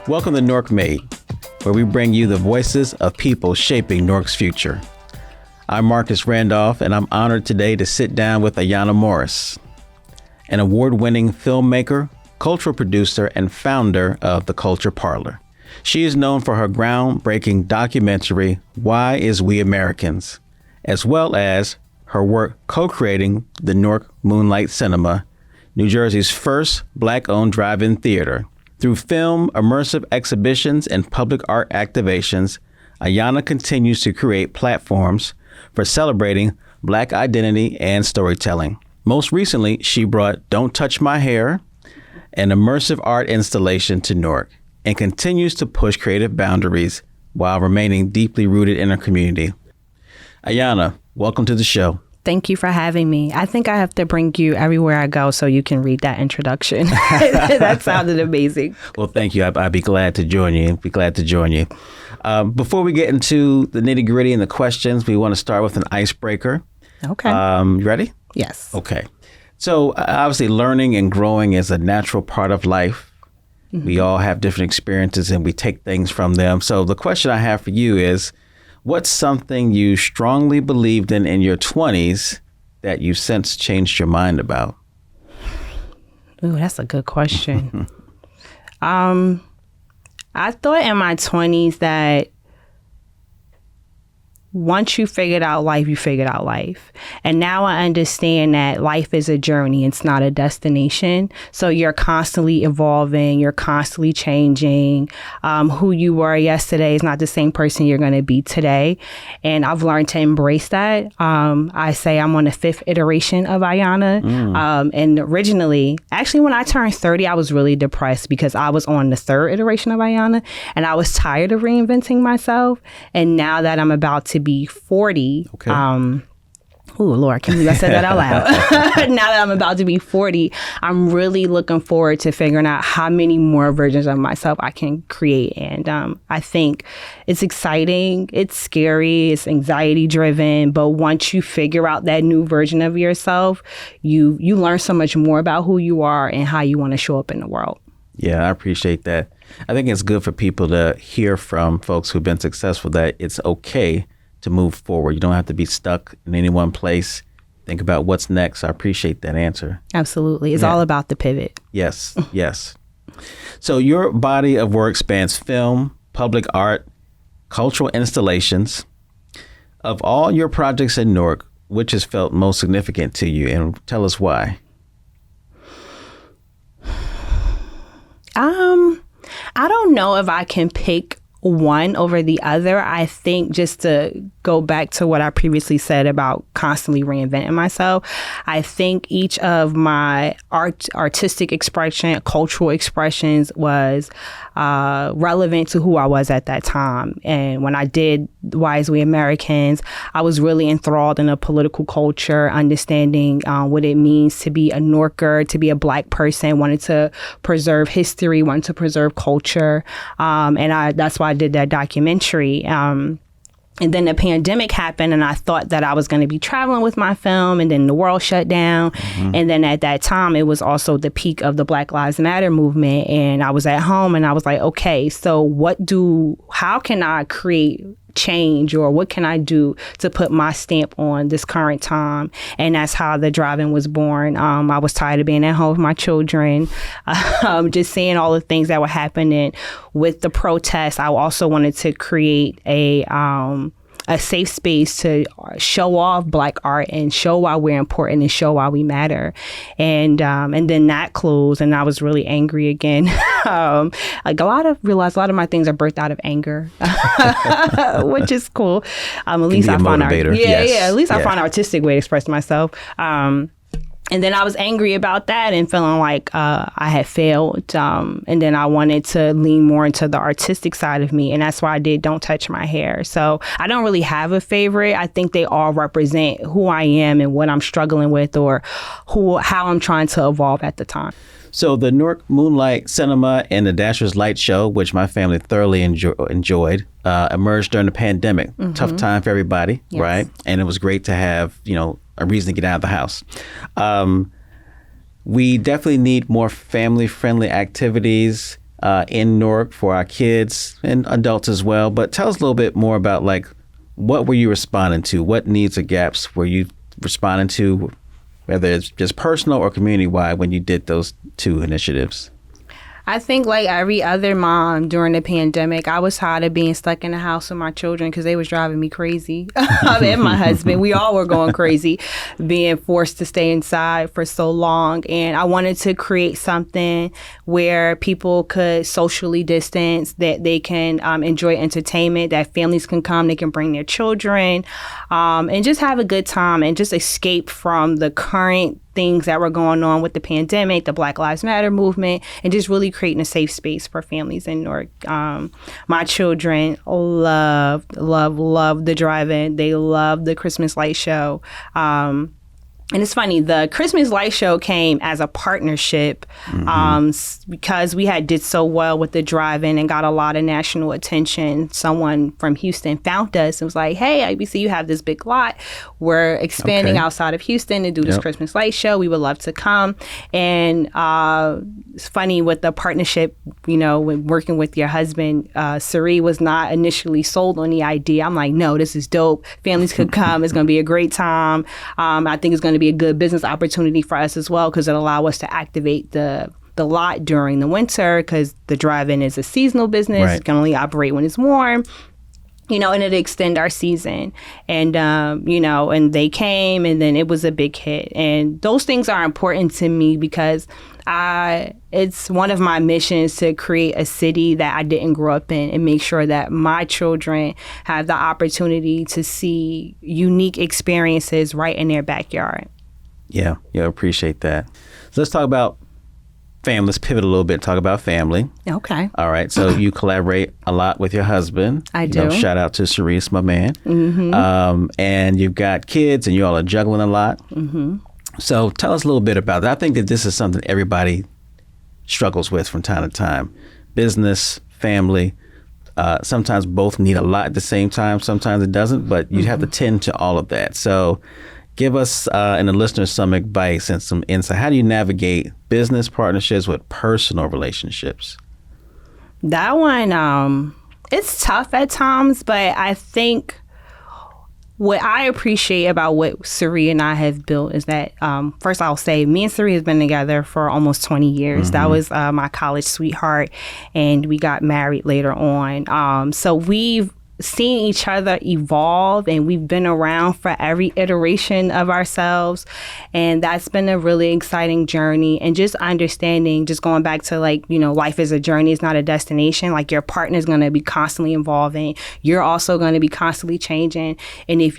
Welcome to Newark Made, where we bring you the voices of people shaping Newark's future. I'm Marcus Randolph, and I'm honored today to sit down with Ayana Morris, an award-winning filmmaker, cultural producer, and founder of the Culture Parlor. She is known for her groundbreaking documentary, Why Is We Americans, as well as her work co-creating the Newark Moonlight Cinema, New Jersey's first Black-owned drive-in theater. Through film, immersive exhibitions, and public art activations, Ayana continues to create platforms for celebrating Black identity and storytelling. Most recently, she brought Don't Touch My Hair, an immersive art installation to Newark, and continues to push creative boundaries while remaining deeply rooted in her community. Ayana, welcome to the show. Thank you for having me. I think I have to bring you everywhere I go so you can read that introduction. That sounded amazing. Well, thank you. I'd be glad to join you. Before we get into the nitty gritty and the questions, we want to start with an icebreaker. Okay. You ready? Yes. Okay. So obviously learning and growing is a natural part of life. Mm-hmm. We all have different experiences and we take things from them. So the question I have for you is, what's something you strongly believed in your 20s that you since changed your mind about? Ooh, that's a good question. I thought in my 20s that once you figured out life, you figured out life. And now I understand that life is a journey. It's not a destination. So you're constantly evolving. You're constantly changing. Who you were yesterday is not the same person you're going to be today. And I've learned to embrace that. I say I'm on the 5th iteration of Ayana. And originally, actually, when I turned 30, I was really depressed because I was on the 3rd iteration of Ayana. And I was tired of reinventing myself. And now that I'm about to be 40. Okay. Ooh, Lord, I can't believe I said that out loud. Now that I'm about to be 40, I'm really looking forward to figuring out how many more versions of myself I can create. And I think it's exciting, it's scary, it's anxiety driven. But once you figure out that new version of yourself, you learn so much more about who you are and how you want to show up in the world. Yeah, I appreciate that. I think it's good for people to hear from folks who've been successful that it's okay to move forward. You don't have to be stuck in any one place. Think about what's next. I appreciate that answer. Absolutely. It's all about the pivot. Yes, yes. So your body of work spans film, public art, cultural installations. Of all your projects in Newark, which has felt most significant to you? And tell us why. I don't know if I can pick one over the other. I think just to go back to what I previously said about constantly reinventing myself, I think each of my artistic expression, cultural expressions was relevant to who I was at that time. And when I did Why Is We Americans, I was really enthralled in a political culture, understanding what it means to be a Newarker, to be a Black person, wanted to preserve history, wanted to preserve culture. And that's why I did that documentary. And then the pandemic happened and I thought that I was going to be traveling with my film, and then the world shut down. Mm-hmm. And then at that time, it was also the peak of the Black Lives Matter movement. And I was at home and I was like, okay, so how can I create change, or what can I do to put my stamp on this current time? And that's how the drive-in was born. I was tired of being at home with my children, just seeing all the things that were happening with the protests. I also wanted to create a safe space to show off Black art and show why we're important and show why we matter. And then that closed, and I was really angry again. Realized a lot of my things are birthed out of anger, which is cool. At least I find I find an artistic way to express myself. And then I was angry about that and feeling like I had failed. And then I wanted to lean more into the artistic side of me. And that's why I did Don't Touch My Hair. So I don't really have a favorite. I think they all represent who I am and what I'm struggling with, or how I'm trying to evolve at the time. So the Newark Moonlight Cinema and the Dasher's Light Show, which my family thoroughly enjoyed, emerged during the pandemic. Mm-hmm. Tough time for everybody, yes. Right? And it was great to have, a reason to get out of the house. We definitely need more family-friendly activities. in Newark for our kids and adults as well. But tell us a little bit more about like, what were you responding to? What needs or gaps were you responding to, whether it's just personal or community-wide, when you did those two initiatives? I think like every other mom during the pandemic, I was tired of being stuck in the house with my children because they was driving me crazy. And my husband, we all were going crazy, being forced to stay inside for so long. And I wanted to create something where people could socially distance, that they can enjoy entertainment, that families can come, they can bring their children, and just have a good time and just escape from the current things that were going on with the pandemic, the Black Lives Matter movement, and just really creating a safe space for families in Newark. My children love the drive-in. They love the Christmas light show. And it's funny, the Christmas light show came as a partnership because we had did so well with the drive-in and got a lot of national attention. Someone from Houston found us and was like, hey, IBC, you have this big lot. We're expanding outside of Houston to do this Christmas light show. We would love to come. And it's funny with the partnership, you know, when working with your husband, Sari was not initially sold on the idea. I'm like, no, this is dope. Families could come. It's going to be a great time. I think it's going to be a good business opportunity for us as well, because it'll allow us to activate the lot during the winter, because the drive-in is a seasonal business. Right. It can only operate when it's warm, you know, and it'll extend our season. And, you know, and they came, and then it was a big hit. And those things are important to me because it's one of my missions to create a city that I didn't grow up in and make sure that my children have the opportunity to see unique experiences right in their backyard. Yeah, appreciate that. So let's talk about family. Let's pivot a little bit, talk about family. Okay. All right. So you collaborate a lot with your husband. I do. Know, shout out to Cerise, my man. Mm-hmm. And you've got kids and you all are juggling a lot. Mm-hmm. So tell us a little bit about that. I think that this is something everybody struggles with from time to time. Business, family, sometimes both need a lot at the same time. Sometimes it doesn't, but you have to tend to all of that. So give us and the listeners some advice and some insight. How do you navigate business partnerships with personal relationships? That one, it's tough at times, but I think what I appreciate about what Sari and I have built is that, first I'll say, me and Sari has been together for almost 20 years. Mm-hmm. That was my college sweetheart, and we got married later on. So we've seen each other evolve, and we've been around for every iteration of ourselves, and that's been a really exciting journey. And just understanding, just going back to like, you know, life is a journey, it's not a destination. Like, your partner is going to be constantly evolving, you're also going to be constantly changing, and if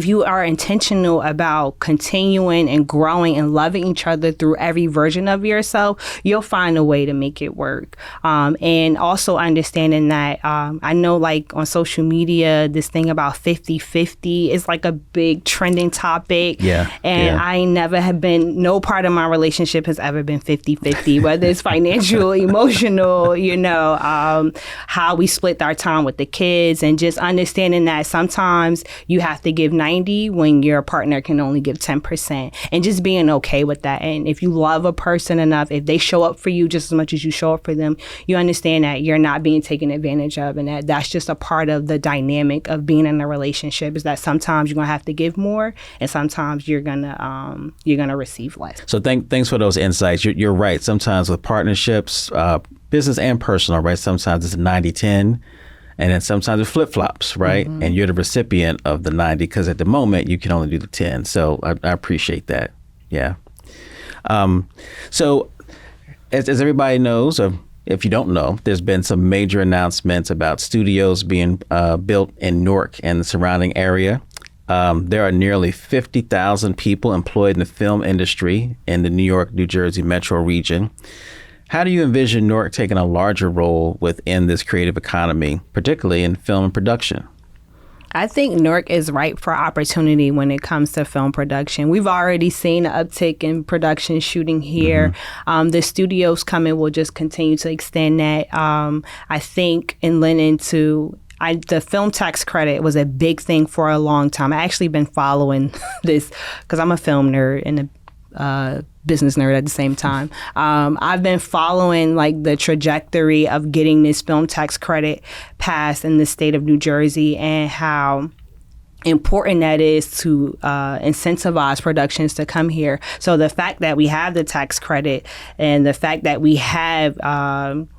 you are intentional about continuing and growing and loving each other through every version of yourself, you'll find a way to make it work. And also understanding that I know, like, on social media, this thing about 50-50 is like a big trending topic. Yeah. And I never have been, no part of my relationship has ever been 50-50, whether it's financial, emotional, you know, how we split our time with the kids, and just understanding that sometimes you have to give 90 when your partner can only give 10%, and just being okay with that. And if you love a person enough, if they show up for you just as much as you show up for them, you understand that you're not being taken advantage of, and that's just a part of the dynamic of being in a relationship, is that sometimes you're gonna have to give more, and sometimes you're gonna receive less. So thanks for those insights. You're right. Sometimes with partnerships, business and personal, right? Sometimes it's a 90-10. And then sometimes it flip-flops, right? Mm-hmm. And you're the recipient of the 90, because at the moment you can only do the 10. So I appreciate that. Yeah. So as everybody knows, or if you don't know, there's been some major announcements about studios being built in Newark and the surrounding area. There are nearly 50,000 people employed in the film industry in the New York, New Jersey metro region. How do you envision Newark taking a larger role within this creative economy, particularly in film and production? I think Newark is ripe for opportunity when it comes to film production. We've already seen an uptick in production shooting here. Mm-hmm. The studios coming will just continue to extend that. I think in lending to the film tax credit was a big thing for a long time. I actually been following this because I'm a film nerd and business nerd at the same time. I've been following like the trajectory of getting this film tax credit passed in the state of New Jersey and how important that is to incentivize productions to come here. So the fact that we have the tax credit and the fact that we have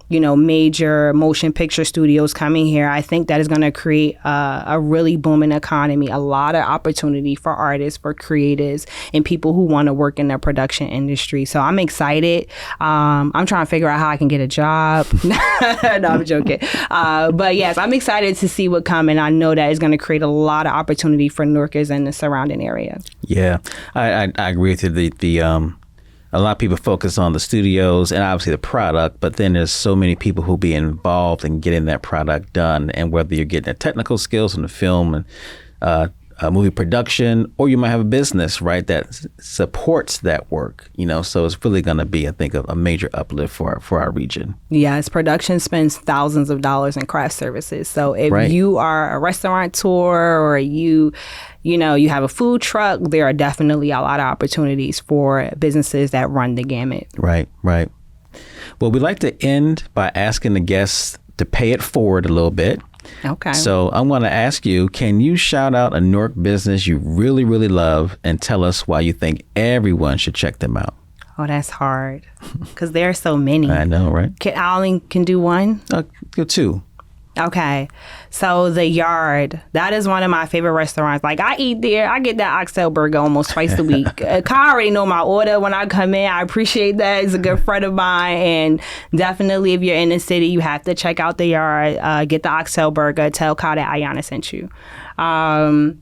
major motion picture studios coming here, I think that is going to create a really booming economy, a lot of opportunity for artists, for creatives, and people who want to work in the production industry. So I'm excited. I'm trying to figure out how I can get a job. No, I'm joking. But yes, I'm excited to see what comes, and I know that it's going to create a lot of opportunity for Newarkers and the surrounding area. Yeah, I agree with you. A lot of people focus on the studios and obviously the product, but then there's so many people who be involved in getting that product done. And whether you're getting the technical skills in the film and movie production, or you might have a business, right, that supports that work, so it's really going to be, I think, a major uplift for our region. Yes, production spends thousands of dollars in craft services. So if you are a restaurateur or you have a food truck, there are definitely a lot of opportunities for businesses that run the gamut. Right. Well, we like to end by asking the guests to pay it forward a little bit. Okay. So I want to ask you, can you shout out a Newark business you really, really love and tell us why you think everyone should check them out? Oh, that's hard because there are so many. I know, right? I only can do one? Go two. Okay. So The Yard, that is one of my favorite restaurants. Like I eat there. I get that oxtail burger almost twice a week. Kyle already know my order when I come in. I appreciate that. He's a good friend of mine. And definitely if you're in the city, you have to check out The Yard, get the oxtail burger, tell Kyle that Ayana sent you. And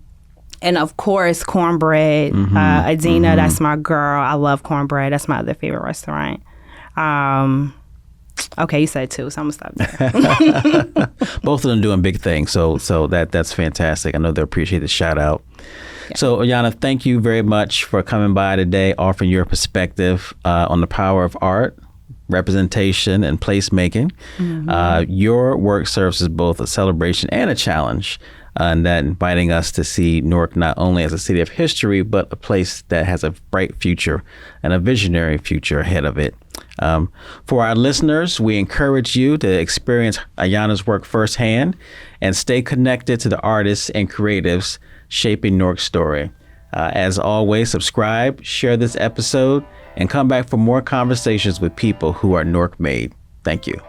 of course, cornbread. Adina, that's my girl. I love cornbread. That's my other favorite restaurant. Okay, you said two, so I'm gonna stop there. Both of them doing big things, so that's fantastic. I know they'll appreciate the shout out. Yeah. So Ayana, thank you very much for coming by today, offering your perspective on the power of art, representation, and placemaking. Your work serves as both a celebration and a challenge, and that inviting us to see Newark not only as a city of history, but a place that has a bright future and a visionary future ahead of it. For our listeners, we encourage you to experience Ayana's work firsthand and stay connected to the artists and creatives shaping Newark's story. As always, subscribe, share this episode, and come back for more conversations with people who are Newark Made. Thank you.